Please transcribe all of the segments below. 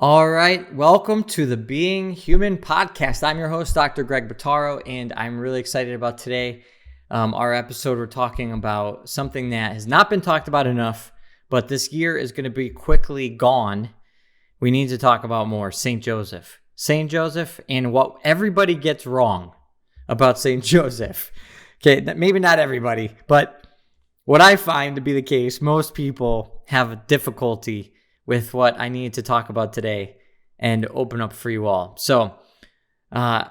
All right, welcome to the Being Human podcast. I'm your host, Dr. Greg Bottaro, and I'm really excited about today. Our episode, we're talking about something that has not been talked about enough, but this year is going to be quickly gone. We need to talk about more St. Joseph. St. Joseph and what everybody gets wrong about St. Joseph. Okay, maybe not everybody, but what I find to be the case, most people have difficulty with what I need to talk about today and open up for you all. So I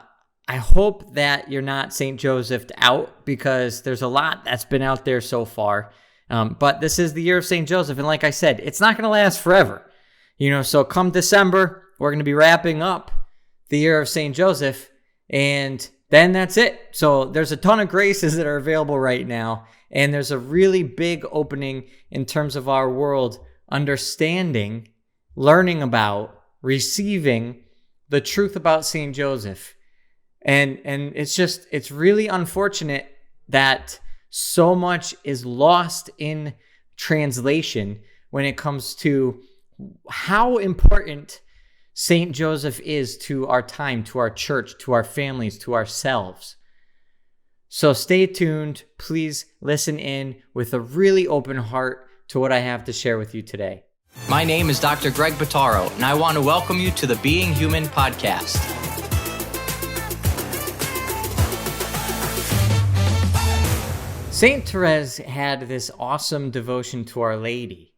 hope that you're not St. Josephed out, because there's a lot that's been out there so far. But this is the year of St. Joseph. And like I said, it's not going to last forever. So come December, we're going to be wrapping up the year of St. Joseph, and then that's it. So there's a ton of graces that are available right now, and there's a really big opening in terms of our world understanding, learning about, receiving the truth about St. Joseph. And it's really unfortunate that so much is lost in translation when it comes to how important St. Joseph is to our time, to our church, to our families, to ourselves. So stay tuned. Please listen in with a really open heart to what I have to share with you today. My name is Dr. Greg Bottaro, and I want to welcome you to the Being Human podcast. Saint Therese had this awesome devotion to Our Lady,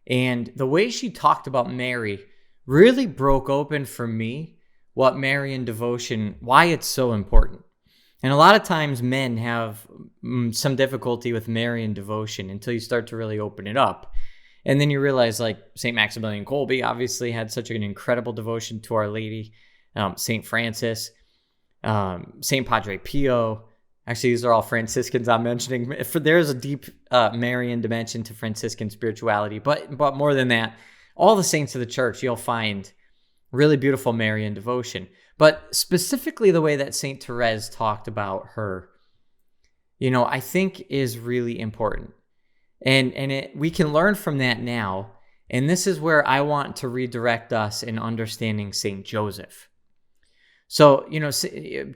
and the way she talked about Mary really broke open for me what Marian devotion, why it's so important. And a lot of times men have some difficulty with Marian devotion until you start to really open it up. And then you realize, like, St. Maximilian Kolbe obviously had such an incredible devotion to Our Lady, St. Francis, St. Padre Pio. Actually, these are all Franciscans I'm mentioning. There's a deep Marian dimension to Franciscan spirituality. But more than that, all the saints of the church, you'll find really beautiful Marian devotion. But specifically the way that St. Therese talked about her, I think is really important. And we can learn from that now. And this is where I want to redirect us in understanding St. Joseph. So,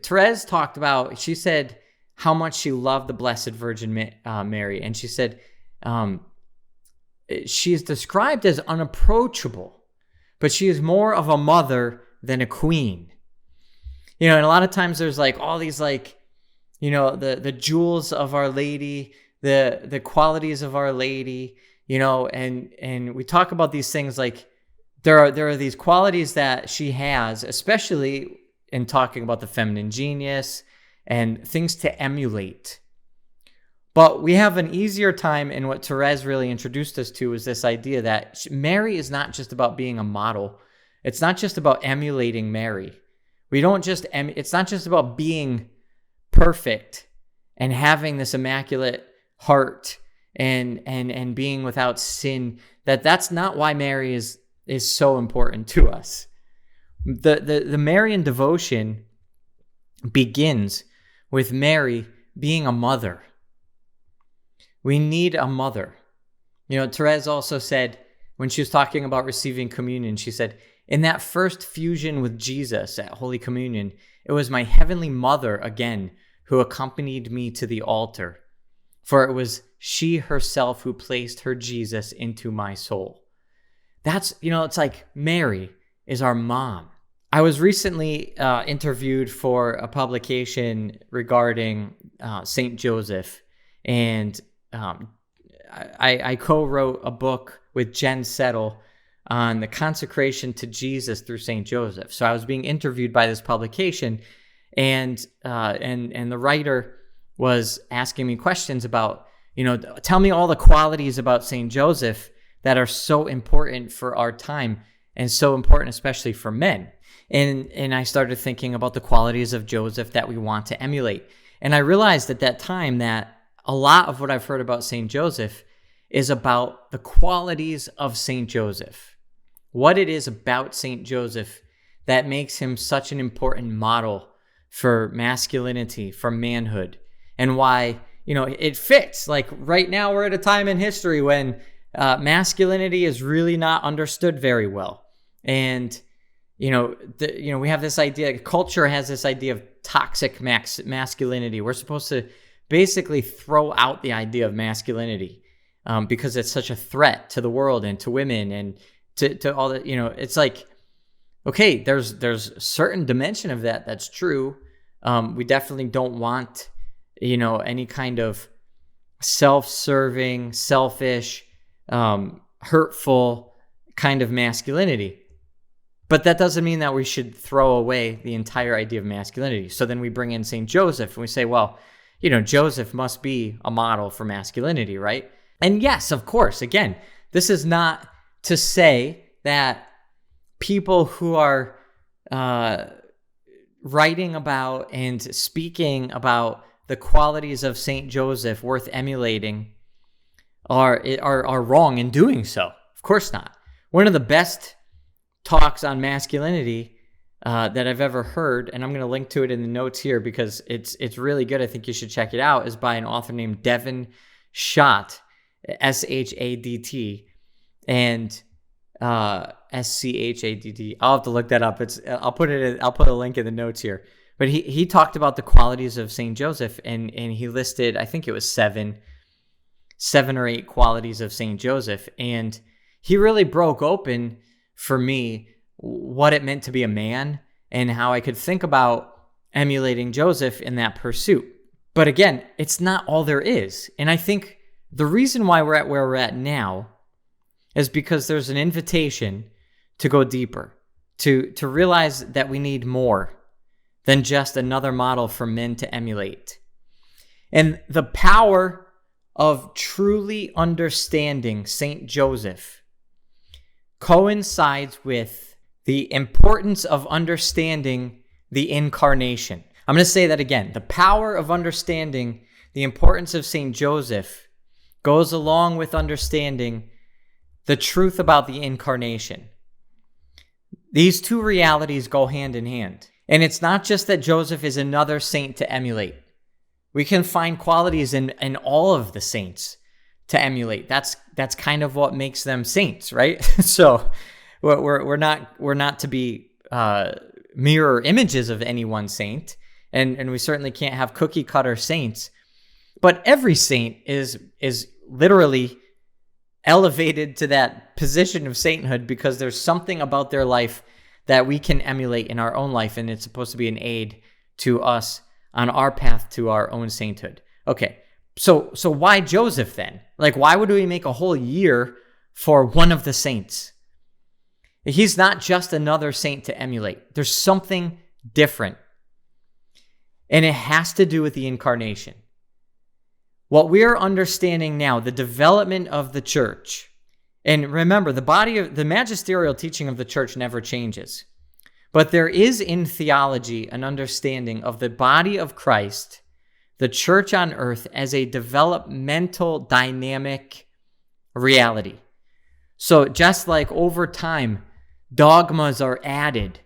Therese talked about, she said how much she loved the Blessed Virgin Mary. And she said she is described as unapproachable, but she is more of a mother than a queen. And a lot of times there's all these the jewels of Our Lady, the qualities of Our Lady, and we talk about these things like there are these qualities that she has, especially in talking about the feminine genius and things to emulate. But we have an easier time, and what Therese really introduced us to is this idea that Mary is not just about being a model. It's not just about emulating Mary. It's not just about being perfect and having this immaculate heart and being without sin. That's not why Mary is so important to us. The Marian devotion begins with Mary being a mother. We need a mother. Therese also said, when she was talking about receiving communion, she said, in that first fusion with Jesus at Holy Communion, it was my heavenly mother again who accompanied me to the altar, for it was she herself who placed her Jesus into my soul. That's, it's like Mary is our mom. I was recently interviewed for a publication regarding St. Joseph, and I co-wrote a book with Jen Settle on the consecration to Jesus through St. Joseph. So I was being interviewed by this publication, and the writer was asking me questions about, tell me all the qualities about St. Joseph that are so important for our time and so important especially for men. And I started thinking about the qualities of Joseph that we want to emulate. And I realized at that time that a lot of what I've heard about St. Joseph is about the qualities of St. Joseph. What it is about St. Joseph that makes him such an important model for masculinity, for manhood, and why, it fits. Like right now we're at a time in history when masculinity is really not understood very well. And we have this idea, culture has this idea of toxic masculinity. We're supposed to basically throw out the idea of masculinity because it's such a threat to the world and to women and to all that. It's like, okay, there's a certain dimension of that that's true. We definitely don't want, any kind of self-serving, selfish, hurtful kind of masculinity. But that doesn't mean that we should throw away the entire idea of masculinity. So then we bring in St. Joseph and we say, well, Joseph must be a model for masculinity, right? And yes, of course, again, this is not to say that people who are writing about and speaking about the qualities of St. Joseph worth emulating are wrong in doing so. Of course not. One of the best talks on masculinity that I've ever heard, and I'm going to link to it in the notes here because it's really good. I think you should check it out, is by an author named Devin Schadt, S-H-A-D-T, and S-C-H-A-D-D. I'll have to look that up. I'll put a link in the notes here. But he talked about the qualities of St. Joseph, and he listed, I think it was seven or eight qualities of St. Joseph, and he really broke open for me what it meant to be a man and how I could think about emulating Joseph in that pursuit. But again, it's not all there is. And I think the reason why we're at where we're at now is because there's an invitation to go deeper, to realize that we need more than just another model for men to emulate. And the power of truly understanding St. Joseph coincides with the importance of understanding the incarnation. I'm going to say that again. The power of understanding the importance of St. Joseph goes along with understanding the truth about the incarnation. These two realities go hand in hand. And it's not just that Joseph is another saint to emulate. We can find qualities in all of the saints to emulate. That's kind of what makes them saints, right? So we're not to be mirror images of any one saint, and we certainly can't have cookie cutter saints. But every saint is literally elevated to that position of sainthood because there's something about their life that we can emulate in our own life, and it's supposed to be an aid to us on our path to our own sainthood. Okay. So why Joseph then? Like, why would we make a whole year for one of the saints? He's not just another saint to emulate. There's something different. And it has to do with the incarnation. What we're understanding now, the development of the church, and remember, the magisterial teaching of the church never changes. But there is in theology an understanding of the body of Christ, the church on earth, as a developmental, dynamic reality. So just like over time, dogmas are added,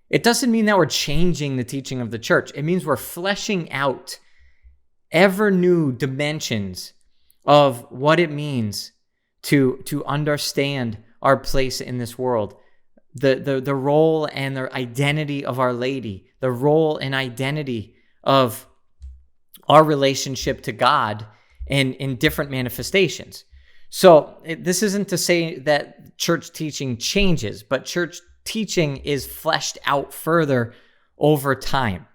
it doesn't mean that we're changing the teaching of the church. It means we're fleshing out ever new dimensions of what it means to understand our place in this world. The role and the identity of Our Lady, the role and identity of our relationship to God in different manifestations. So this isn't to say that church teaching changes, but church teaching is fleshed out further over time.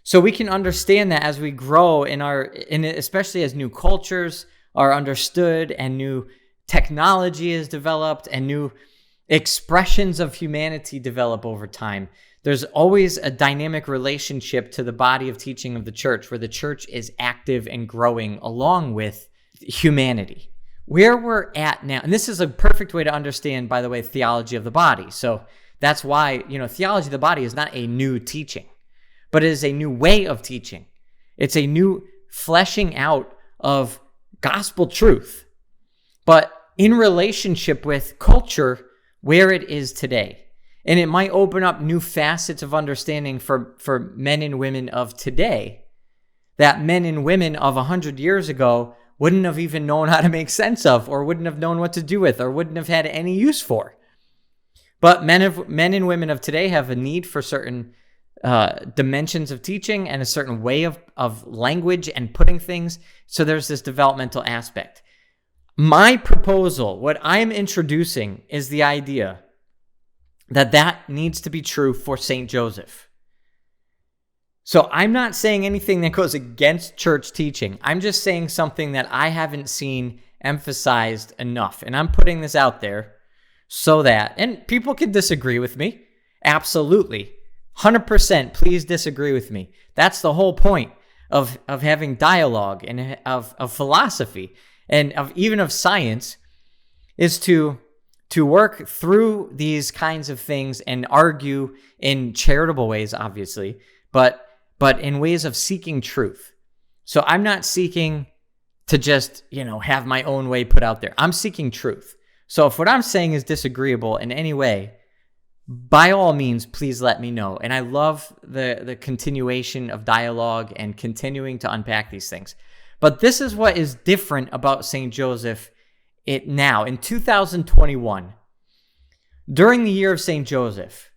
So we can understand that as we grow especially as new cultures are understood and new technology is developed and new expressions of humanity develop over time. There's always a dynamic relationship to the body of teaching of the church where the church is active and growing along with humanity. Where we're at now, and this is a perfect way to understand, by the way, theology of the body. So that's why, theology of the body is not a new teaching, but it is a new way of teaching. It's a new fleshing out of gospel truth, but in relationship with culture where it is today. And it might open up new facets of understanding for men and women of today that men and women of 100 years ago wouldn't have even known how to make sense of, or wouldn't have known what to do with, or wouldn't have had any use for. But men and women of today have a need for certain dimensions of teaching and a certain way of language and putting things. So there's this developmental aspect. My proposal, what I'm introducing, is the idea that needs to be true for St. Joseph. So I'm not saying anything that goes against church teaching. I'm just saying something that I haven't seen emphasized enough. And I'm putting this out there so that, and people can disagree with me. Absolutely. 100%, please disagree with me. That's the whole point of having dialogue and of philosophy and even of science, is to work through these kinds of things and argue in charitable ways, obviously, but in ways of seeking truth. So I'm not seeking to just, have my own way put out there. I'm seeking truth. So if what I'm saying is disagreeable in any way, by all means, please let me know. And I love the continuation of dialogue and continuing to unpack these things. But this is what is different about St. Joseph now, in 2021, during the year of St. Joseph.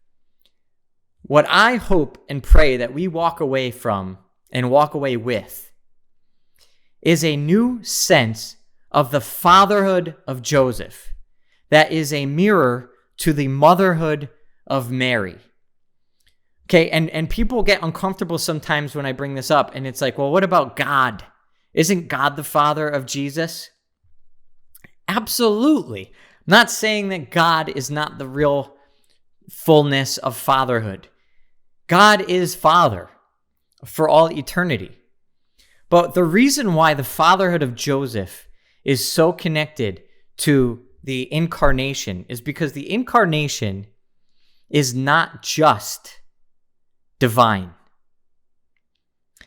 What I hope and pray that we walk away from and walk away with is a new sense of the fatherhood of Joseph that is a mirror to the motherhood of Mary. Okay, and people get uncomfortable sometimes when I bring this up, and it's like, well, what about God? Isn't God the father of Jesus? Absolutely. I'm not saying that God is not the real fullness of fatherhood. God is Father for all eternity. But the reason why the fatherhood of Joseph is so connected to the incarnation is because the incarnation is not just divine.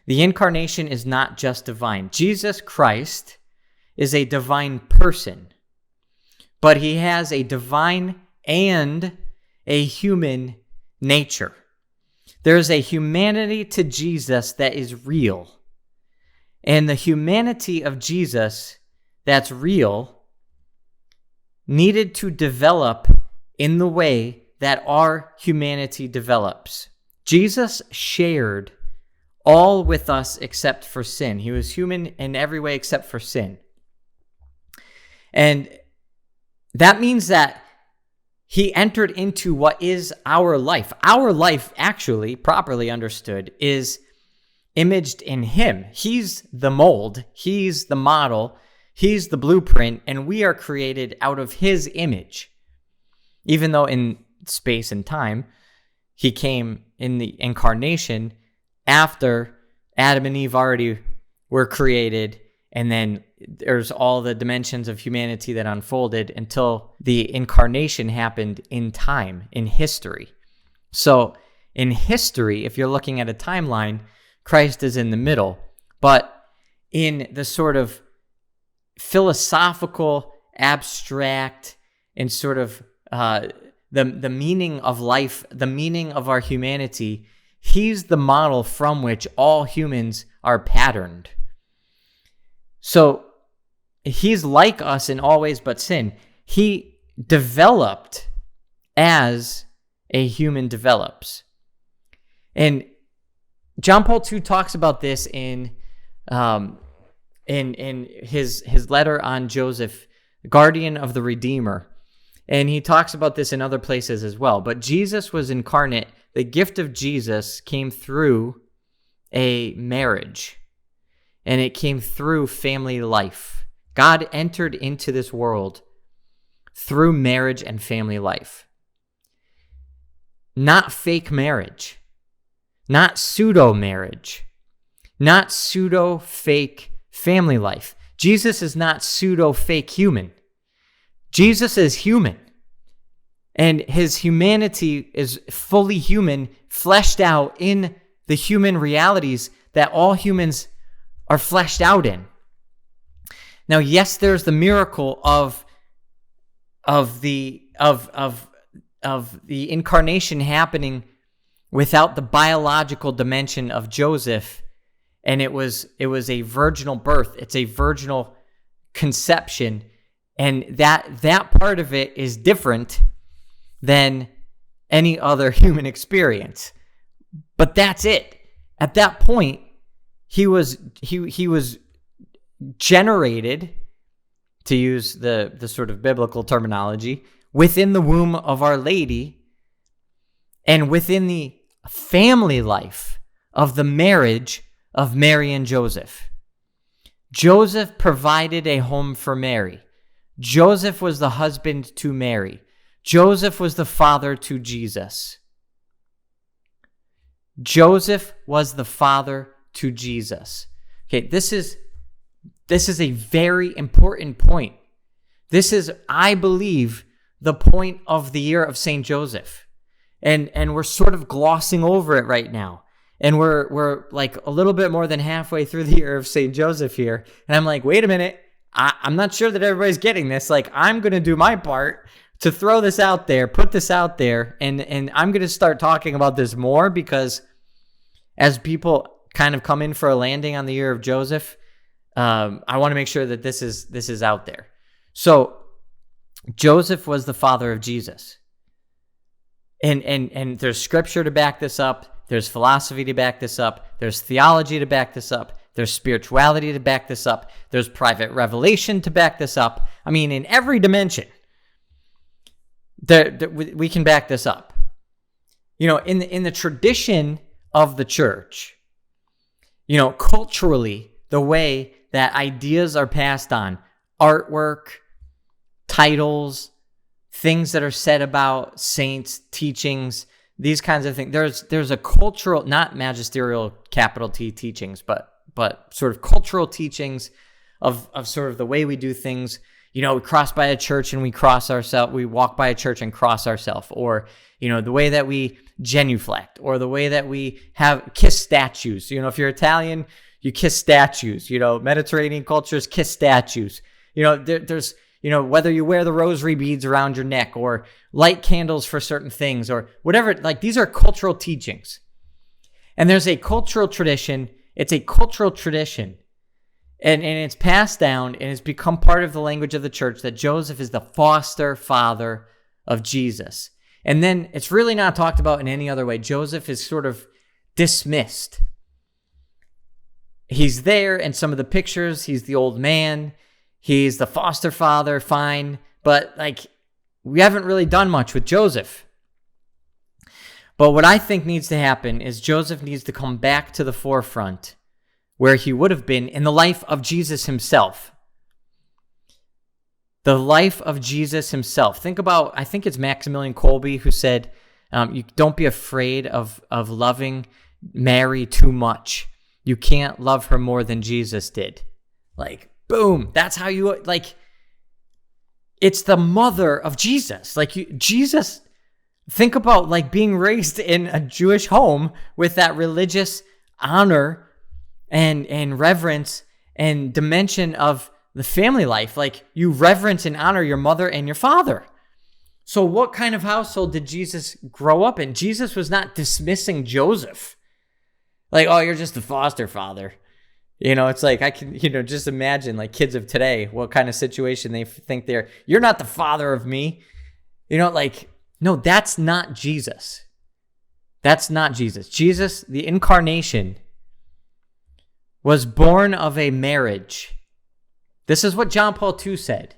The incarnation is not just divine. Jesus Christ is a divine person, but he has a divine and a human nature. There is a humanity to Jesus that is real. And the humanity of Jesus that's real needed to develop in the way that our humanity develops. Jesus shared all with us except for sin. He was human in every way except for sin. And that means that he entered into what is our life. Our life, actually, properly understood, is imaged in him. He's the mold. He's the model. He's the blueprint. And we are created out of his image. Even though in space and time, he came in the incarnation after Adam and Eve already were created, and then there's all the dimensions of humanity that unfolded until the incarnation happened in time, in history. So in history, if you're looking at a timeline, Christ is in the middle. But in the sort of philosophical, abstract, and sort of the meaning of life, the meaning of our humanity, he's the model from which all humans are patterned. So he's like us in all ways but sin. He developed as a human develops. And John Paul II talks about this in his letter on Joseph, guardian of the Redeemer. And he talks about this in other places as well. But Jesus was incarnate. The gift of Jesus came through a marriage, and it came through family life. God entered into this world through marriage and family life. Not fake marriage, not pseudo marriage, not pseudo fake family life. Jesus is not pseudo fake human. Jesus is human. And his humanity is fully human, fleshed out in the human realities that all humans are fleshed out in. Now, yes, there's the miracle of the incarnation happening without the biological dimension of Joseph, and it was a virginal birth. It's a virginal conception, and that part of it is different than any other human experience. But that's it. At that point, he was generated, to use the sort of biblical terminology, within the womb of Our Lady and within the family life of the marriage of Mary and Joseph. Joseph provided a home for Mary. Joseph was the husband to Mary. Joseph was the father to Jesus. Joseph was the father to Jesus. Okay, this is a very important point. This is, I believe, the point of the year of St. Joseph. And we're sort of glossing over it right now. And we're like a little bit more than halfway through the year of St. Joseph here. And I'm like, wait a minute. I'm not sure that everybody's getting this. Like, I'm going to do my part to throw this out there, put this out there. And I'm going to start talking about this more, because as people kind of come in for a landing on the year of Joseph, I want to make sure that this is out there. So Joseph was the father of Jesus. And there's scripture to back this up. There's philosophy to back this up. There's theology to back this up. There's spirituality to back this up. There's private revelation to back this up. I mean, in every dimension, we can back this up. You know, in the tradition of the church, you know, culturally, the way that ideas are passed on, artwork, titles, things that are said about saints, teachings, these kinds of things. There's a cultural, not magisterial capital T teachings, but sort of cultural teachings of sort of the way we do things. You know, we cross by a church and we walk by a church and cross ourselves, or, you know, the way that we genuflect, or the way that we kiss statues. You know, if you're Italian, you kiss statues. You know, Mediterranean cultures kiss statues. You know, there's, you know, whether you wear the rosary beads around your neck or light candles for certain things or whatever, like, these are cultural teachings. And there's a cultural tradition. It's a cultural tradition. And it's passed down, and it's become part of the language of the church, that Joseph is the foster father of Jesus. And then it's really not talked about in any other way. Joseph is sort of dismissed. He's there in some of the pictures. He's the old man. He's the foster father, fine. But, like, we haven't really done much with Joseph. But what I think needs to happen is Joseph needs to come back to the forefront, where he would have been in the life of Jesus himself. The life of Jesus himself. Think about, I think it's Maximilian Kolbe who said, you don't be afraid of loving Mary too much. You can't love her more than Jesus did. Like, boom. That's how you, like, it's the mother of Jesus. Like, Jesus, think about, like, being raised in a Jewish home with that religious honor and reverence and dimension of the family life. Like, you reverence and honor your mother and your father. So what kind of household did Jesus grow up in? Jesus was not dismissing Joseph. Like, oh, you're just the foster father. You know, it's like, I can, you know, just imagine, like, kids of today, what kind of situation they think you're not the father of me. You know, like, no, that's not Jesus. That's not Jesus. Jesus, the incarnation, was born of a marriage. This is what John Paul II said.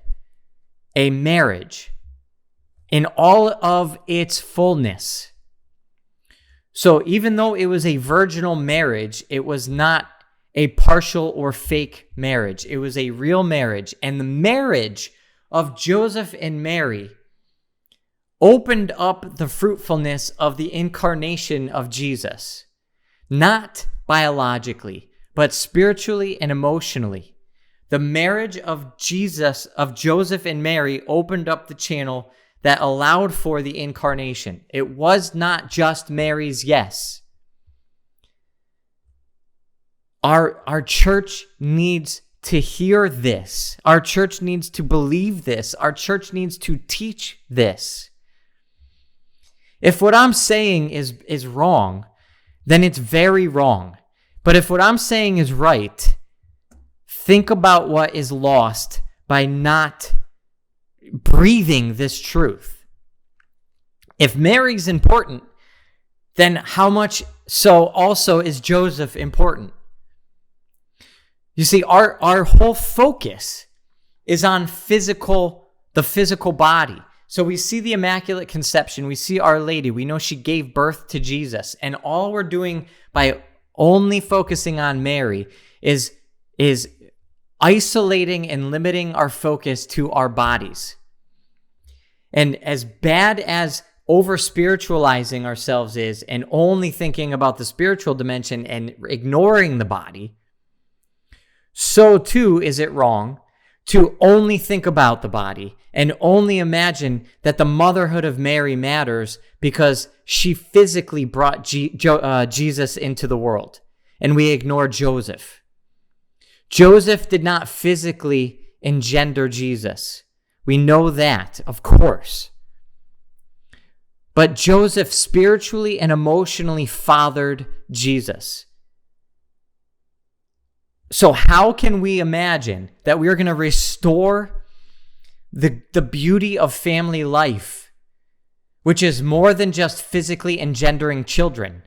A marriage in all of its fullness. So even though it was a virginal marriage, it was not a partial or fake marriage. It was a real marriage. And the marriage of Joseph and Mary opened up the fruitfulness of the incarnation of Jesus. Not biologically, but spiritually and emotionally. The marriage of Jesus, of Joseph and Mary, opened up the channel that allowed for the incarnation. It was not just Mary's yes. Our church needs to hear this. Our church needs to believe this. Our church needs to teach this. If what I'm saying is wrong, then it's very wrong. But if what I'm saying is right, think about what is lost by not breathing this truth. If Mary's important, then how much so also is Joseph important? You see, our whole focus is on the physical body. So we see the Immaculate Conception, we see Our Lady, we know she gave birth to Jesus, and all we're doing by only focusing on Mary is isolating and limiting our focus to our bodies. And as bad as over-spiritualizing ourselves is and only thinking about the spiritual dimension and ignoring the body, so too is it wrong to only think about the body and only imagine that the motherhood of Mary matters because she physically brought Jesus into the world, and we ignore Joseph. Joseph did not physically engender Jesus. We know that, of course. But Joseph spiritually and emotionally fathered Jesus. So how can we imagine that we're going to restore the beauty of family life, which is more than just physically engendering children,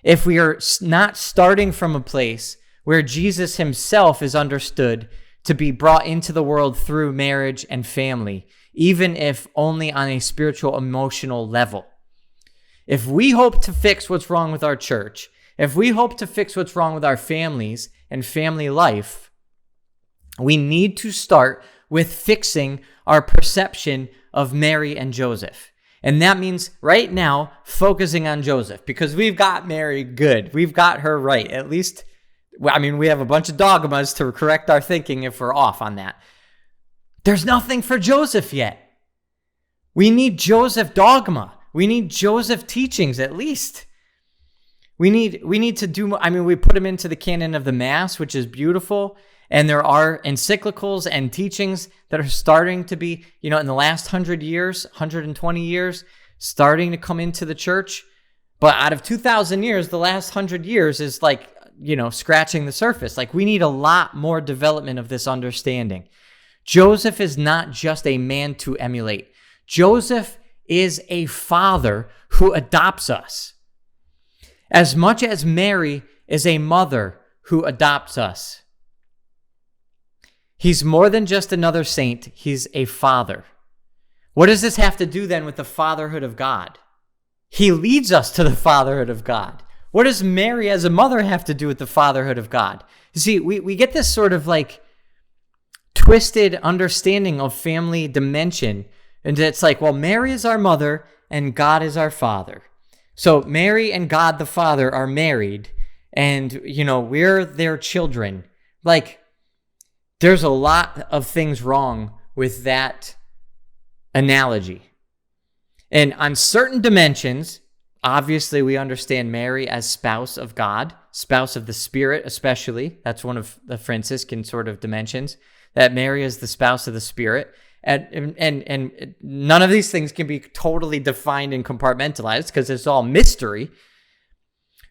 if we are not starting from a place where Jesus himself is understood to be brought into the world through marriage and family, even if only on a spiritual, emotional level? If we hope to fix what's wrong with our church, if we hope to fix what's wrong with our families and family life, we need to start with fixing our perception of Mary and Joseph. And that means right now focusing on Joseph, because we've got Mary good. We've got her right. At least, we have a bunch of dogmas to correct our thinking if we're off on that. There's nothing for Joseph yet. We need Joseph dogma. We need Joseph teachings at least. We need to do, we put him into the canon of the Mass, which is beautiful. And there are encyclicals and teachings that are starting to be, in the last 100 years, 120 years, starting to come into the church. But out of 2,000 years, the last 100 years is scratching the surface. We need a lot more development of this understanding. Joseph is not just a man to emulate. Joseph is a father who adopts us. As much as Mary is a mother who adopts us. He's more than just another saint. He's a father. What does this have to do then with the fatherhood of God? He leads us to the fatherhood of God. What does Mary as a mother have to do with the fatherhood of God? You see, we get this sort of twisted understanding of family dimension. And it's Mary is our mother and God is our father. So Mary and God the Father are married and, we're their children. There's a lot of things wrong with that analogy. And on certain dimensions, obviously we understand Mary as spouse of God, spouse of the Spirit especially. That's one of the Franciscan sort of dimensions, that Mary is the spouse of the Spirit. And none of these things can be totally defined and compartmentalized because it's all mystery.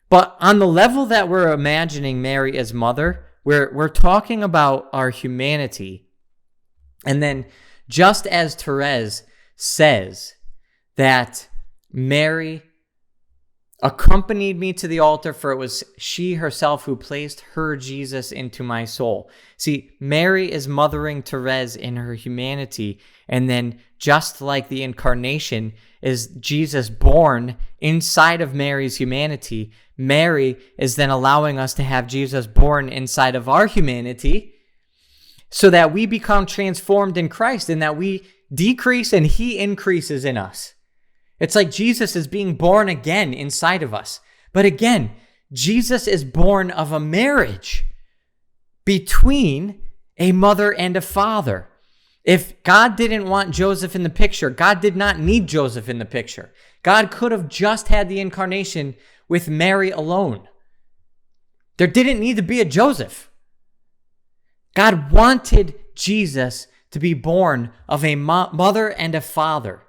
But on the level that we're imagining Mary as mother, we're talking about our humanity. And then just as Therese says that Mary accompanied me to the altar, for it was she herself who placed her Jesus into my soul. See, Mary is mothering Therese in her humanity, and then just like the incarnation is Jesus born inside of Mary's humanity, Mary is then allowing us to have Jesus born inside of our humanity so that we become transformed in Christ and that we decrease and he increases in us. It's like Jesus is being born again inside of us. But again, Jesus is born of a marriage between a mother and a father. If God didn't want Joseph in the picture, God did not need Joseph in the picture. God could have just had the incarnation with Mary alone. There didn't need to be a Joseph. God wanted Jesus to be born of a mother and a father.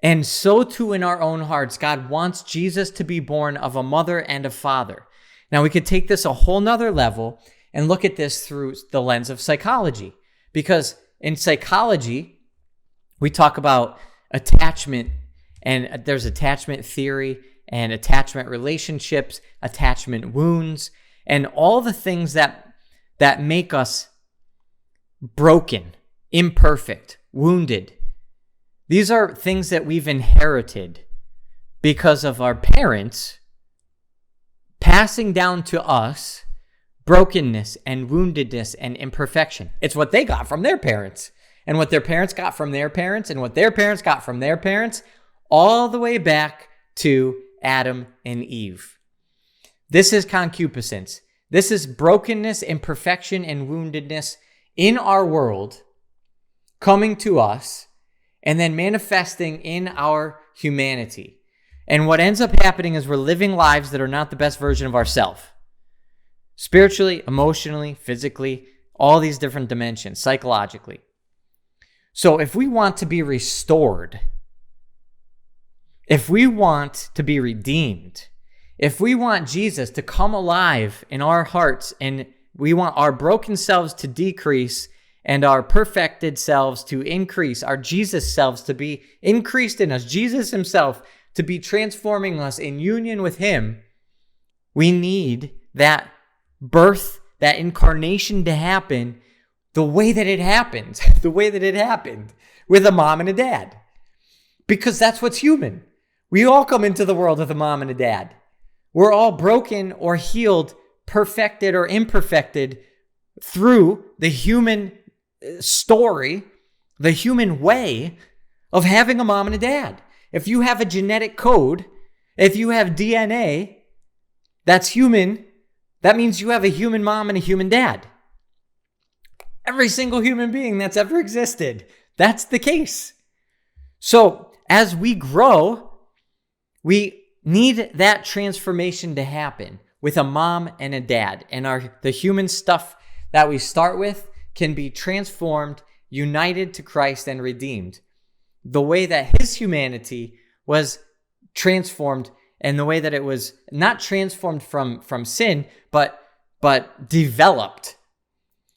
And so too in our own hearts, God wants Jesus to be born of a mother and a father. Now we could take this a whole nother level and look at this through the lens of psychology. Because in psychology, we talk about attachment And there's attachment theory and attachment relationships, attachment wounds, and all the things that make us broken, imperfect, wounded. These are things that we've inherited because of our parents passing down to us brokenness and woundedness and imperfection. It's what they got from their parents, and what their parents got from their parents, and what their parents got from their parents, all the way back to Adam and Eve. This is concupiscence. This is brokenness, imperfection, and woundedness in our world coming to us and then manifesting in our humanity. And what ends up happening is we're living lives that are not the best version of ourselves. Spiritually, emotionally, physically, all these different dimensions, psychologically. So if we want to be restored, if we want to be redeemed, if we want Jesus to come alive in our hearts, and we want our broken selves to decrease and our perfected selves to increase, our Jesus selves to be increased in us, Jesus himself to be transforming us in union with him, we need that birth, that incarnation to happen the way that it happened, the way that it happened with a mom and a dad. Because that's what's human. We all come into the world with a mom and a dad. We're all broken or healed, perfected or imperfected through the human story, the human way of having a mom and a dad. If you have a genetic code, if you have DNA, that's human. That means you have a human mom and a human dad. Every single human being that's ever existed, that's the case. So as we grow, we need that transformation to happen with a mom and a dad. And the human stuff that we start with can be transformed, united to Christ, and redeemed. The way that his humanity was transformed, and the way that it was not transformed from sin, but developed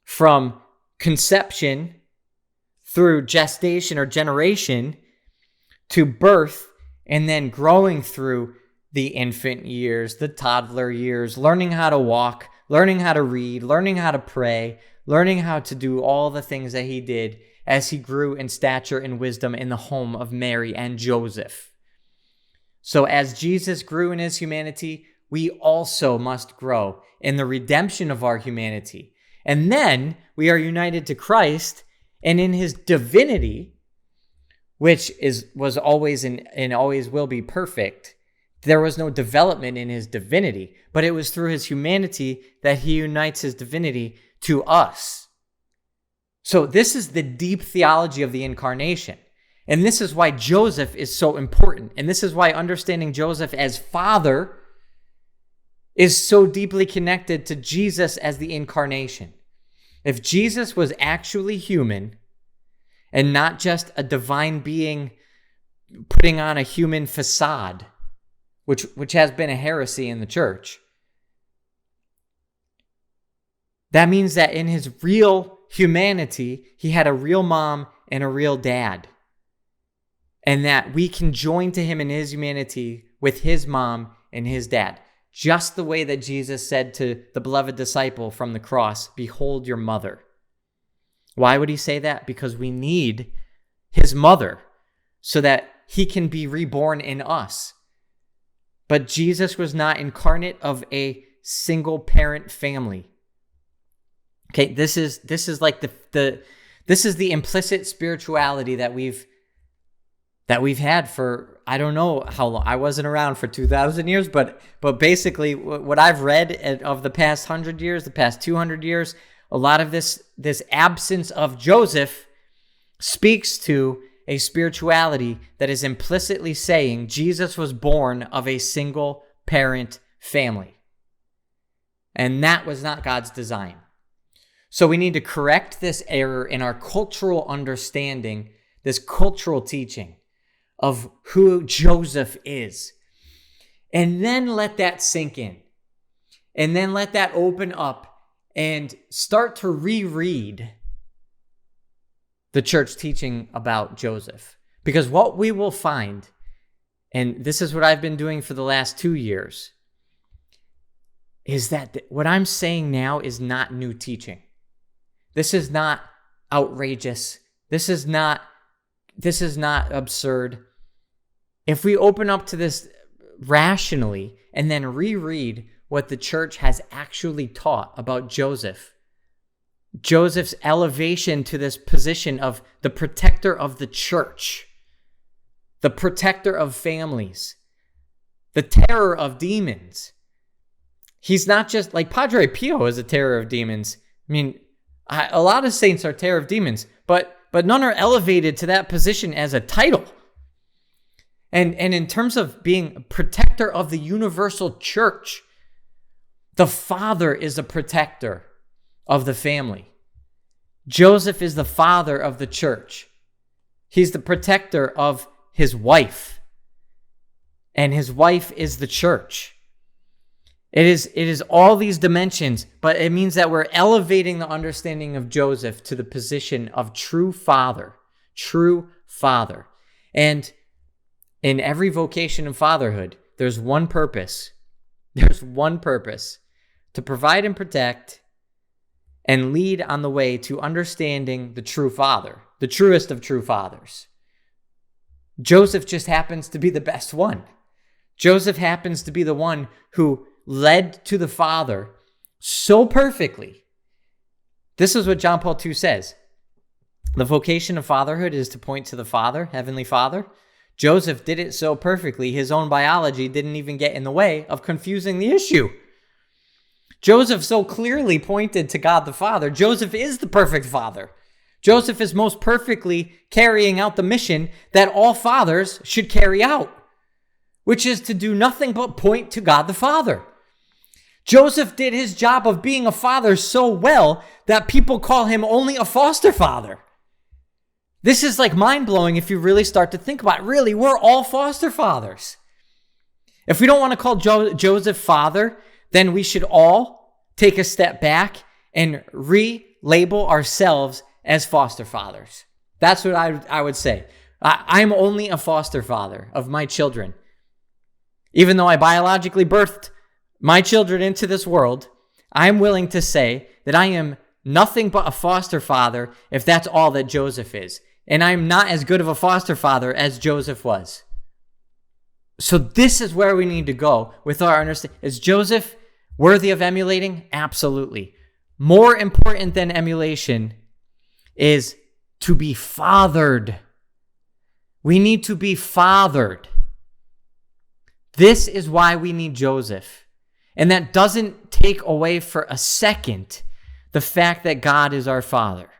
from conception through gestation or generation to birth, and then growing through the infant years, the toddler years, learning how to walk, learning how to read, learning how to pray, learning how to do all the things that he did as he grew in stature and wisdom in the home of Mary and Joseph. So as Jesus grew in his humanity, we also must grow in the redemption of our humanity. And then we are united to Christ, and in his divinity, which was always and always will be perfect, there was no development in his divinity, but it was through his humanity that he unites his divinity to us. So this is the deep theology of the incarnation. And this is why Joseph is so important. And this is why understanding Joseph as father is so deeply connected to Jesus as the incarnation. If Jesus was actually human and not just a divine being putting on a human facade, which has been a heresy in the church, that means that in his real humanity, he had a real mom and a real dad. And that we can join to him in his humanity with his mom and his dad. Just the way that Jesus said to the beloved disciple from the cross, "Behold your mother." Why would he say that? Because we need his mother so that he can be reborn in us. But Jesus was not incarnate of a single parent family. Okay, this is like this is the implicit spirituality that we've had for, I don't know how long. I wasn't around for 2,000 years, but basically what I've read of the past 100 years, the past 200 years, a lot of this absence of Joseph speaks to a spirituality that is implicitly saying Jesus was born of a single parent family. And that was not God's design. So we need to correct this error in our cultural understanding, this cultural teaching of who Joseph is. And then let that sink in. And then let that open up and start to reread the church teaching about Joseph. Because what we will find and this is what I've been doing for the last 2 years, is that what I'm saying now is not new teaching. This is not outrageous. This is not absurd. If we open up to this rationally and then reread what the church has actually taught about Joseph's elevation to this position of the protector of the church, the protector of families, the terror of demons. He's not just like Padre Pio is a terror of demons. I mean, a lot of saints are terror of demons, but none are elevated to that position as a title. And in terms of being protector of the universal church, the father is a protector of the family. Joseph is the father of the church. He's the protector of his wife. And his wife is the church. It is all these dimensions, but it means that we're elevating the understanding of Joseph to the position of true father. And in every vocation of fatherhood, there's one purpose. There's one purpose: to provide and protect and lead on the way to understanding the true father, the truest of true fathers. Joseph just happens to be the best one. Joseph happens to be the one who led to the Father so perfectly. This is what John Paul II says. The vocation of fatherhood is to point to the Father, Heavenly Father. Joseph did it so perfectly, his own biology didn't even get in the way of confusing the issue. Joseph so clearly pointed to God the Father. Joseph is the perfect father. Joseph is most perfectly carrying out the mission that all fathers should carry out, which is to do nothing but point to God the Father. Joseph did his job of being a father so well that people call him only a foster father. This is like mind-blowing if you really start to think about it. Really, we're all foster fathers. If we don't want to call Joseph father, then we should all take a step back and relabel ourselves as foster fathers. That's what I would say. I'm only a foster father of my children. Even though I biologically birthed my children into this world, I'm willing to say that I am nothing but a foster father if that's all that Joseph is. And I'm not as good of a foster father as Joseph was. So this is where we need to go with our understanding. Is Joseph worthy of emulating? Absolutely. More important than emulation is to be fathered. We need to be fathered. This is why we need Joseph. And that doesn't take away for a second the fact that God is our Father.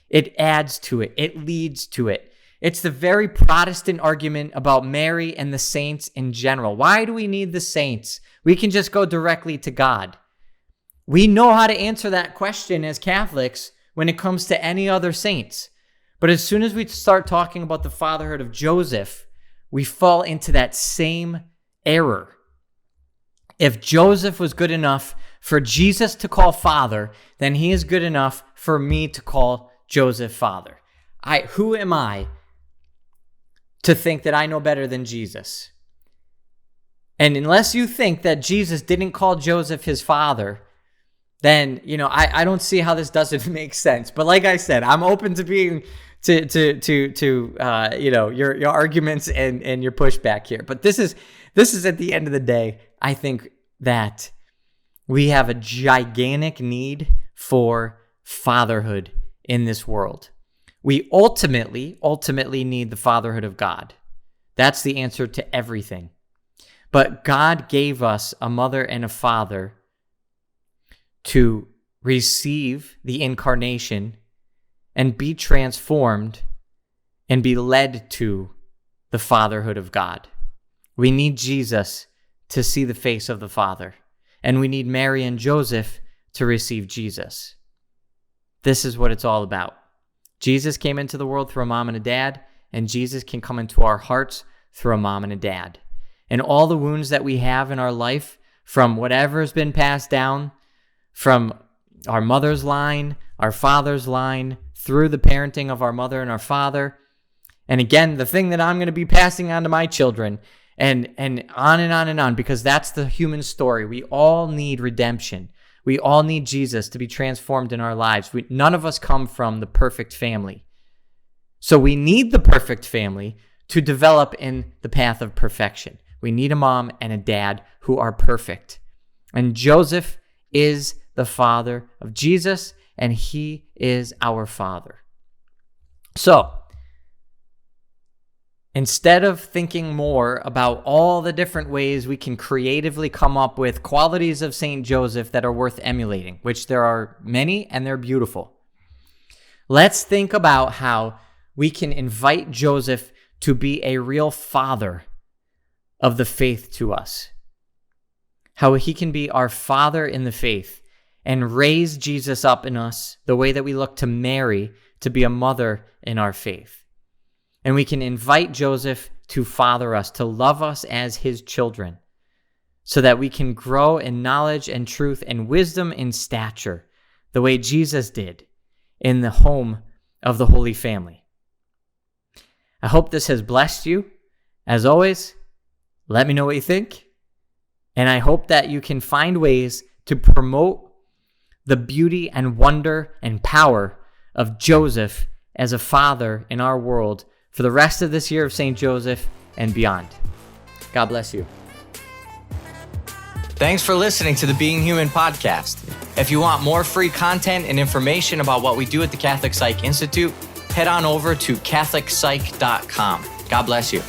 It adds to it. It leads to it. It's the very Protestant argument about Mary and the saints in general. Why do we need the saints? We can just go directly to God. We know how to answer that question as Catholics when it comes to any other saints. But as soon as we start talking about the fatherhood of Joseph, we fall into that same error. If Joseph was good enough for Jesus to call father, then he is good enough for me to call Joseph father. Who am I to think that I know better than Jesus? And unless you think that Jesus didn't call Joseph his father, then, I don't see how this doesn't make sense. But like I said, I'm open to being your arguments and your pushback here. But this is at the end of the day, I think that we have a gigantic need for fatherhood in this world. We ultimately need the fatherhood of God. That's the answer to everything. But God gave us a mother and a father to receive the incarnation and be transformed and be led to the fatherhood of God. We need Jesus to see the face of the Father, and we need Mary and Joseph to receive Jesus. This is what it's all about. Jesus came into the world through a mom and a dad, and Jesus can come into our hearts through a mom and a dad. And all the wounds that we have in our life from whatever has been passed down from our mother's line, our father's line, through the parenting of our mother and our father, And again, the thing that I'm going to be passing on to my children, and on and on and on, because that's the human story. We all need redemption. We all need Jesus to be transformed in our lives. None of us come from the perfect family. So we need the perfect family to develop in the path of perfection. We need a mom and a dad who are perfect. And Joseph is the father of Jesus, and he is our father. So, instead of thinking more about all the different ways we can creatively come up with qualities of St. Joseph that are worth emulating, which there are many and they're beautiful, let's think about how we can invite Joseph to be a real father of the faith to us. How he can be our father in the faith and raise Jesus up in us the way that we look to Mary to be a mother in our faith. And we can invite Joseph to father us, to love us as his children, so that we can grow in knowledge and truth and wisdom and stature, the way Jesus did in the home of the Holy Family. I hope this has blessed you. As always, let me know what you think. And I hope that you can find ways to promote the beauty and wonder and power of Joseph as a father in our world for the rest of this year of St. Joseph and beyond. God bless you. Thanks for listening to the Being Human podcast. If you want more free content and information about what we do at the Catholic Psych Institute, head on over to CatholicPsych.com. God bless you.